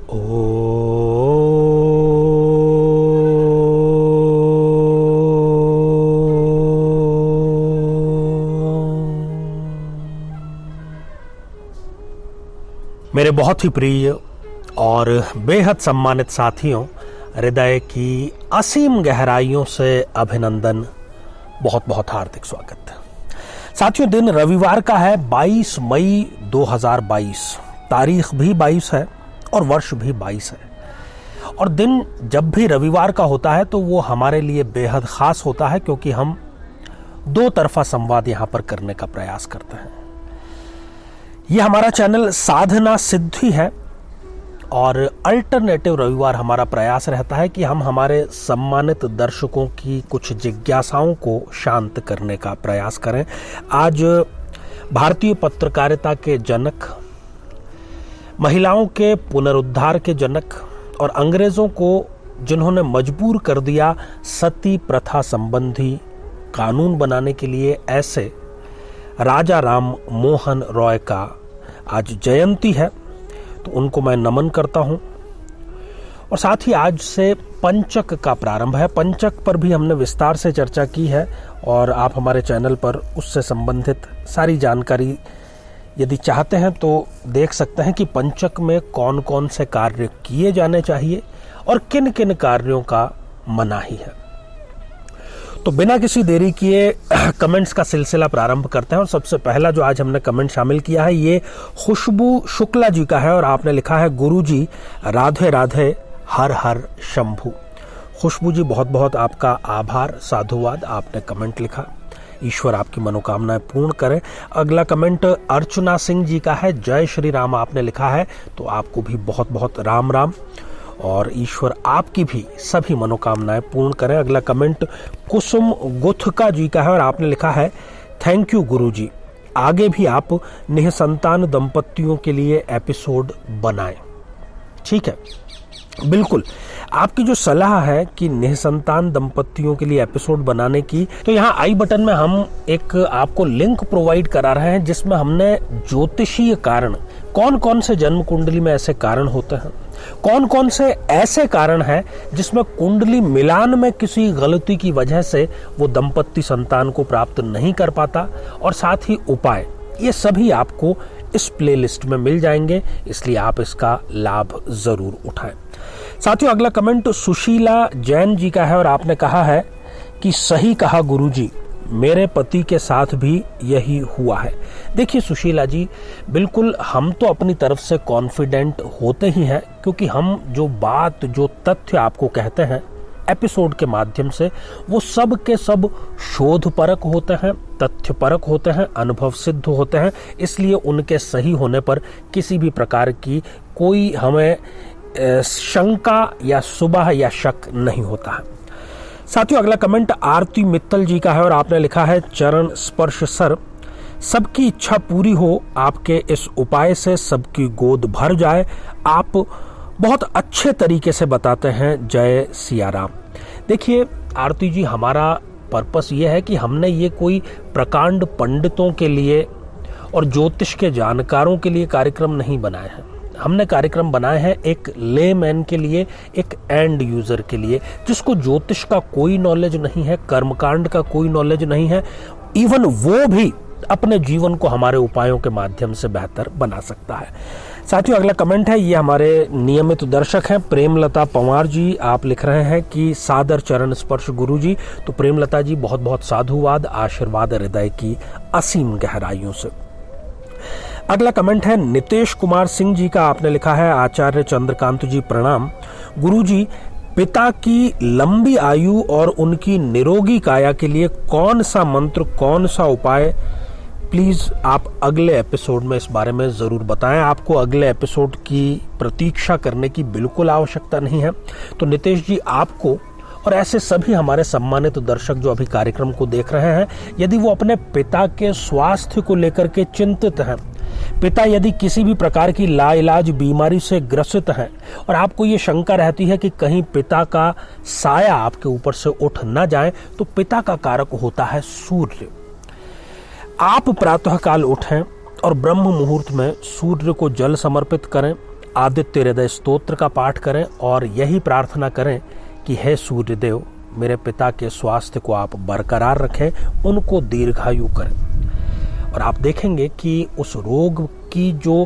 ओ मेरे बहुत ही प्रिय और बेहद सम्मानित साथियों, हृदय की असीम गहराइयों से अभिनंदन, बहुत बहुत हार्दिक स्वागत। साथियों, दिन रविवार का है 22 मई 2022, तारीख भी 22 है और वर्ष भी 22 है। और दिन जब भी रविवार का होता है तो वो हमारे लिए बेहद खास होता है, क्योंकि हम दो तरफा संवाद यहां पर करने का प्रयास करते हैं। ये हमारा चैनल साधना सिद्धि है और अल्टरनेटिव रविवार हमारा प्रयास रहता है कि हम हमारे सम्मानित दर्शकों की कुछ जिज्ञासाओं को शांत करने का प्रयास करें। आज भारतीय पत्रकारिता के जनक, महिलाओं के पुनरुद्धार के जनक और अंग्रेजों को जिन्होंने मजबूर कर दिया सती प्रथा संबंधी कानून बनाने के लिए, ऐसे राजा राम मोहन रॉय का आज जयंती है, तो उनको मैं नमन करता हूं। और साथ ही आज से पंचक का प्रारंभ है। पंचक पर भी हमने विस्तार से चर्चा की है और आप हमारे चैनल पर उससे संबंधित सारी जानकारी यदि चाहते हैं तो देख सकते हैं कि पंचक में कौन कौन से कार्य किए जाने चाहिए और किन किन कार्यों का मनाही है। तो बिना किसी देरी किए कमेंट्स का सिलसिला प्रारंभ करते हैं। और सबसे पहला जो आज हमने कमेंट शामिल किया है ये खुशबू शुक्ला जी का है और आपने लिखा है, गुरुजी राधे राधे, हर हर शंभू। खुशबू जी, बहुत बहुत आपका आभार, साधुवाद, आपने कमेंट लिखा। ईश्वर आपकी मनोकामनाएं पूर्ण करे। अगला कमेंट अर्चना सिंह जी का है, जय श्री राम आपने लिखा है, तो आपको भी बहुत बहुत राम राम और ईश्वर आपकी भी सभी मनोकामनाएं पूर्ण करें। अगला कमेंट कुसुम गुथका जी का है और आपने लिखा है, थैंक यू गुरुजी, आगे भी आप निःसंतान दंपतियों के लिए एपिसोड बनाएं। ठीक है, बिल्कुल, आपकी जो सलाह है कि निःसंतान दंपतियों के लिए एपिसोड बनाने की, तो यहाँ आई बटन में हम एक आपको लिंक प्रोवाइड करा रहे हैं जिसमें हमने ज्योतिषीय कारण, कौन कौन से जन्म कुंडली में ऐसे कारण होते हैं, कौन कौन से ऐसे कारण हैं जिसमें कुंडली मिलान में किसी गलती की वजह से वो दंपति संतान को प्राप्त नहीं कर पाता, और साथ ही उपाय, ये सभी आपको इस प्लेलिस्ट में मिल जाएंगे, इसलिए आप इसका लाभ जरूर उठाएं। साथियों, अगला कमेंट सुशीला जैन जी का है और आपने कहा है कि सही कहा गुरुजी, मेरे पति के साथ भी यही हुआ है। देखिए सुशीला जी, बिल्कुल हम तो अपनी तरफ से कॉन्फिडेंट होते ही हैं, क्योंकि हम जो बात, जो तथ्य आपको कहते हैं एपिसोड के माध्यम से, वो सब के सब शोध परक होते हैं, तथ्य परक होते हैं, अनुभव सिद्ध होते हैं, इसलिए उनके सही होने पर किसी भी प्रकार की कोई हमें शंका या सुबह या शक नहीं होता है। साथियों, अगला कमेंट आरती मित्तल जी का है और आपने लिखा है, चरण स्पर्श सर, सबकी इच्छा पूरी हो, आपके इस उपाय से सबकी गोद भर जाए, आप बहुत अच्छे तरीके से बताते हैं, जय सिया राम। देखिए आरती जी, हमारा पर्पस ये है कि हमने ये कोई प्रकांड पंडितों के लिए और ज्योतिष के जानकारों के लिए कार्यक्रम नहीं बनाए हैं। हमने कार्यक्रम बनाए हैं एक लेमैन के लिए, एक एंड यूजर के लिए, जिसको ज्योतिष का कोई नॉलेज नहीं है, कर्मकांड का कोई नॉलेज नहीं है, इवन वो भी अपने जीवन को हमारे उपायों के माध्यम से बेहतर बना सकता है। साथियों, अगला कमेंट है, ये हमारे नियमित दर्शक हैं प्रेमलता पंवार जी, आप लिख रहे हैं कि सादर चरण स्पर्श गुरुजी। तो प्रेमलता जी, बहुत बहुत साधुवाद, आशीर्वाद हृदय की असीम गहराइयों से। अगला कमेंट है नितेश कुमार सिंह जी का, आपने लिखा है, आचार्य चंद्रकांत जी प्रणाम गुरुजी, पिता की लंबी आयु और उनकी निरोगी काया के लिए कौन सा मंत्र, कौन सा उपाय, प्लीज आप अगले एपिसोड में इस बारे में जरूर बताएं। आपको अगले एपिसोड की प्रतीक्षा करने की बिल्कुल आवश्यकता नहीं है। तो नितेश जी, आपको और ऐसे सभी हमारे सम्मानित दर्शक जो अभी कार्यक्रम को देख रहे हैं, यदि वो अपने पिता के स्वास्थ्य को लेकर के चिंतित हैं, पिता यदि किसी भी प्रकार की लाइलाज बीमारी से ग्रसित हैं और आपको ये शंका रहती है कि कहीं पिता का साया आपके ऊपर से उठ न जाए, तो पिता का कारक होता है सूर्य। आप प्रातःकाल उठें और ब्रह्म मुहूर्त में सूर्य को जल समर्पित करें। आदित्य हृदय स्तोत्र का पाठ करें और यही प्रार्थना करें कि हे सूर्यदेव, मेरे पिता के स्वास्थ्य को आप बरकरार रखें, उनको दीर्घायु करें। और आप देखेंगे कि उस रोग की जो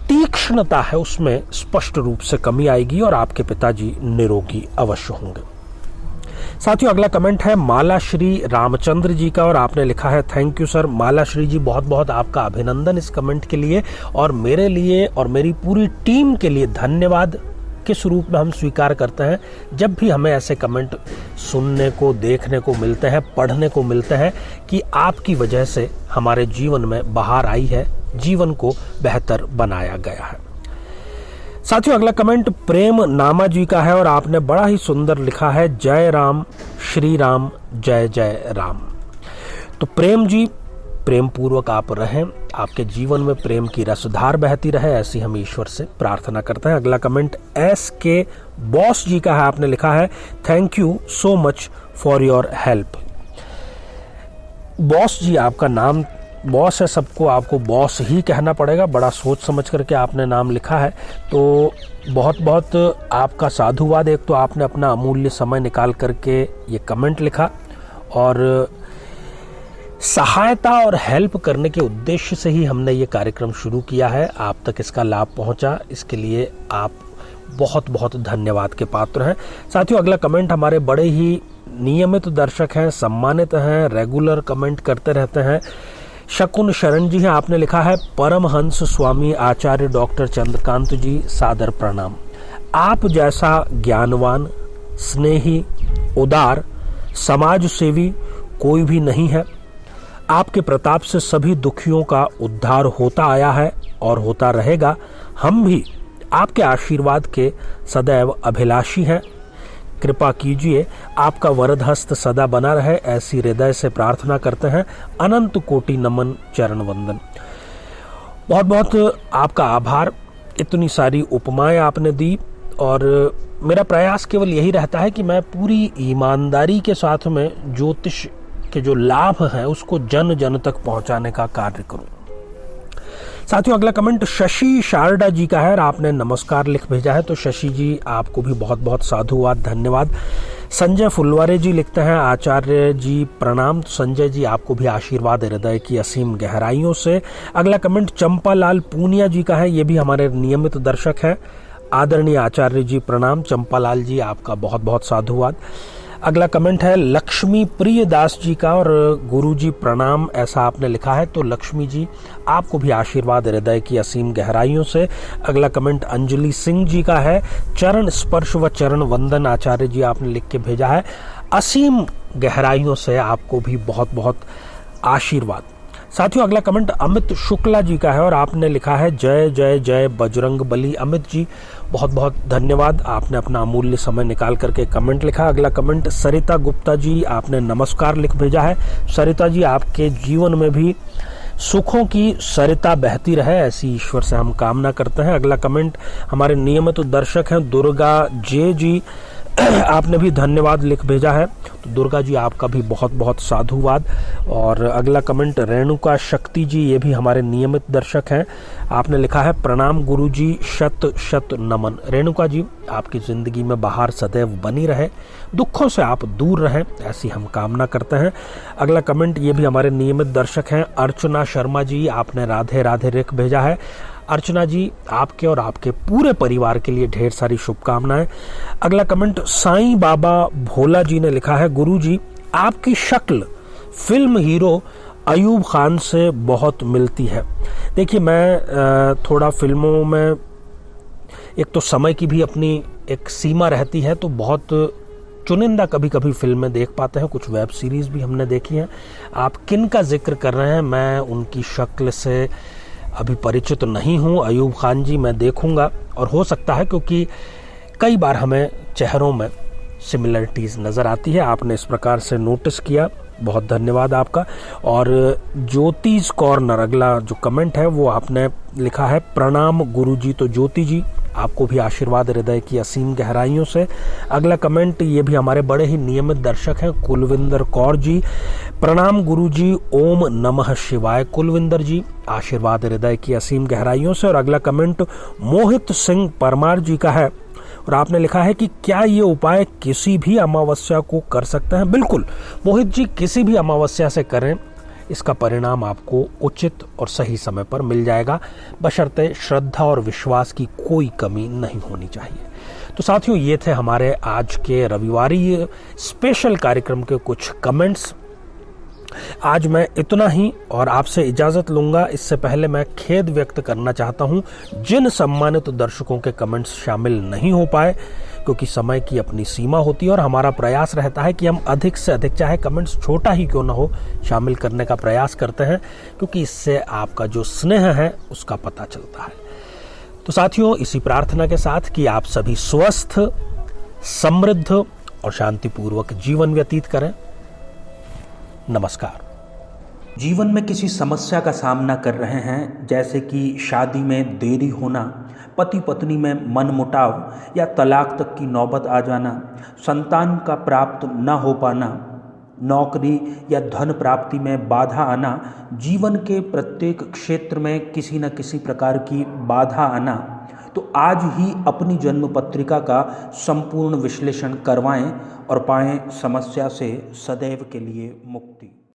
तीक्ष्णता है उसमें स्पष्ट रूप से कमी आएगी और आपके पिताजी निरोगी अवश्य होंगे। साथियों, अगला कमेंट है माला श्री रामचंद्र जी का और आपने लिखा है, थैंक यू सर। माला श्री जी, बहुत बहुत आपका अभिनंदन इस कमेंट के लिए और मेरे लिए और मेरी पूरी टीम के लिए धन्यवाद किस रूप में हम स्वीकार करते हैं जब भी हमें ऐसे कमेंट सुनने को, देखने को मिलते हैं, पढ़ने को मिलते हैं कि आपकी वजह से हमारे जीवन में बहार आई है, जीवन को बेहतर बनाया गया है। साथियों, अगला कमेंट प्रेम नामा जी का है और आपने बड़ा ही सुंदर लिखा है, जय राम श्री राम जय जय राम। तो प्रेम जी, प्रेम पूर्वक आप रहें, आपके जीवन में प्रेम की रसधार बहती रहे, ऐसी हम ईश्वर से प्रार्थना करते हैं। अगला comment S K boss ji का है, आपने लिखा है, thank you so much for your help. Boss ji, आपका नाम बॉस है, सबको आपको बॉस ही कहना पड़ेगा, बड़ा सोच समझ करके आपने नाम लिखा है, तो बहुत बहुत आपका साधुवाद। एक तो आपने अपना अमूल्य समय निकाल करके ये कमेंट लिखा और सहायता और हेल्प करने के उद्देश्य से ही हमने ये कार्यक्रम शुरू किया है, आप तक इसका लाभ पहुंचा, इसके लिए आप बहुत बहुत धन्यवाद के पात्र हैं। साथियों, अगला कमेंट हमारे बड़े ही नियमित दर्शक हैं, सम्मानित हैं, रेगुलर कमेंट करते रहते हैं, शकुन शरण जी हैं। आपने लिखा है, परमहंस स्वामी आचार्य डॉक्टर चंद्रकांत जी, सादर प्रणाम। आप जैसा ज्ञानवान, स्नेही, उदार, समाज सेवी कोई भी नहीं है। आपके प्रताप से सभी दुखियों का उद्धार होता आया है और होता रहेगा। हम भी आपके आशीर्वाद के सदैव अभिलाषी हैं। कृपा कीजिए, आपका वरद हस्त सदा बना रहे, ऐसी हृदय से प्रार्थना करते हैं। अनंत कोटि नमन, चरण वंदन। बहुत बहुत आपका आभार, इतनी सारी उपमाएं आपने दी और मेरा प्रयास केवल यही रहता है कि मैं पूरी ईमानदारी के साथ में ज्योतिष के जो लाभ हैं उसको जन जन तक पहुंचाने का कार्य करूं। साथियों, अगला कमेंट शशि शारदा जी का है और आपने नमस्कार लिख भेजा है, तो शशि जी आपको भी बहुत बहुत साधुवाद, धन्यवाद। संजय फुलवारे जी लिखते हैं, आचार्य जी प्रणाम। तो संजय जी, आपको भी आशीर्वाद हृदय की असीम गहराइयों से। अगला कमेंट चंपालाल पूनिया जी का है, ये भी हमारे नियमित दर्शक हैं। आदरणीय आचार्य जी प्रणाम। चंपालाल जी, आपका बहुत बहुत साधुवाद। अगला कमेंट है लक्ष्मी प्रिय दास जी का और गुरु जी प्रणाम, ऐसा आपने लिखा है, तो लक्ष्मी जी आपको भी आशीर्वाद हृदय की असीम गहराइयों से। अगला कमेंट अंजलि सिंह जी का है, चरण स्पर्श व चरण वंदन आचार्य जी आपने लिख के भेजा है, असीम गहराइयों से आपको भी बहुत बहुत आशीर्वाद। साथियों, अगला कमेंट अमित शुक्ला जी का है और आपने लिखा है, जय जय जय बजरंग बली। अमित जी, बहुत बहुत धन्यवाद, आपने अपना अमूल्य समय निकाल करके कमेंट लिखा। अगला कमेंट सरिता गुप्ता जी, आपने नमस्कार लिख भेजा है। सरिता जी, आपके जीवन में भी सुखों की सरिता बहती रहे, ऐसी ईश्वर से हम कामना करते हैं। अगला कमेंट हमारे नियमित दर्शक हैं दुर्गा जे जी, आपने भी धन्यवाद लिख भेजा है, तो दुर्गा जी आपका भी बहुत बहुत साधुवाद। और अगला कमेंट रेणुका शक्ति जी, ये भी हमारे नियमित दर्शक हैं, आपने लिखा है, प्रणाम गुरु जी, शत शत नमन। रेणुका जी, आपकी जिंदगी में बहार सदैव बनी रहे, दुखों से आप दूर रहें, ऐसी हम कामना करते हैं। अगला कमेंट ये भी हमारे नियमित दर्शक हैं अर्चना शर्मा जी, आपने राधे राधे लिख भेजा है। अर्चना जी, आपके और आपके पूरे परिवार के लिए ढेर सारी शुभकामनाएं। अगला कमेंट साईं बाबा भोला जी ने लिखा है, गुरु जी आपकी शक्ल फिल्म हीरो अयूब खान से बहुत मिलती है। देखिए, मैं थोड़ा फिल्मों में, एक तो समय की भी अपनी एक सीमा रहती है, तो बहुत चुनिंदा कभी कभी फिल्में देख पाते हैं, कुछ वेब सीरीज भी हमने देखी हैं। आप किन का जिक्र कर रहे हैं, मैं उनकी शक्ल से अभी परिचित नहीं हूं। अयूब खान जी मैं देखूंगा, और हो सकता है क्योंकि कई बार हमें चेहरों में सिमिलरिटीज नज़र आती है, आपने इस प्रकार से नोटिस किया, बहुत धन्यवाद आपका। और ज्योतिष कॉर्नर, अगला जो कमेंट है वो आपने लिखा है, प्रणाम गुरुजी। तो ज्योति जी, आपको भी आशीर्वाद हृदय की असीम गहराइयों से। अगला कमेंट ये भी हमारे बड़े ही नियमित दर्शक हैं कुलविंदर कौर जी, प्रणाम गुरुजी, ओम नमः शिवाय। कुलविंदर जी, आशीर्वाद हृदय की असीम गहराइयों से। और अगला कमेंट मोहित सिंह परमार जी का है और आपने लिखा है कि क्या ये उपाय किसी भी अमावस्या को कर सकते हैं? बिल्कुल मोहित जी, किसी भी अमावस्या से करें, इसका परिणाम आपको उचित और सही समय पर मिल जाएगा, बशर्ते श्रद्धा और विश्वास की कोई कमी नहीं होनी चाहिए। तो साथियों, ये थे हमारे आज के रविवारी स्पेशल कार्यक्रम के कुछ कमेंट्स। आज मैं इतना ही और आपसे इजाजत लूंगा। इससे पहले मैं खेद व्यक्त करना चाहता हूं जिन सम्मानित दर्शकों के कमेंट्स शामिल नहीं हो पाए, क्योंकि समय की अपनी सीमा होती है और हमारा प्रयास रहता है कि हम अधिक से अधिक, चाहे कमेंट्स छोटा ही क्यों ना हो, शामिल करने का प्रयास करते हैं, क्योंकि इससे आपका जो स्नेह है उसका पता चलता है। तो साथियों, इसी प्रार्थना के साथ कि आप सभी स्वस्थ, समृद्ध और शांतिपूर्वक जीवन व्यतीत करें। नमस्कार। जीवन में किसी समस्या का सामना कर रहे हैं, जैसे कि शादी में देरी होना, पति पत्नी में मनमुटाव या तलाक तक की नौबत आ जाना, संतान का प्राप्त न हो पाना, नौकरी या धन प्राप्ति में बाधा आना, जीवन के प्रत्येक क्षेत्र में किसी न किसी प्रकार की बाधा आना, तो आज ही अपनी जन्म पत्रिका का संपूर्ण विश्लेषण करवाएं और पाएं समस्या से सदैव के लिए मुक्ति।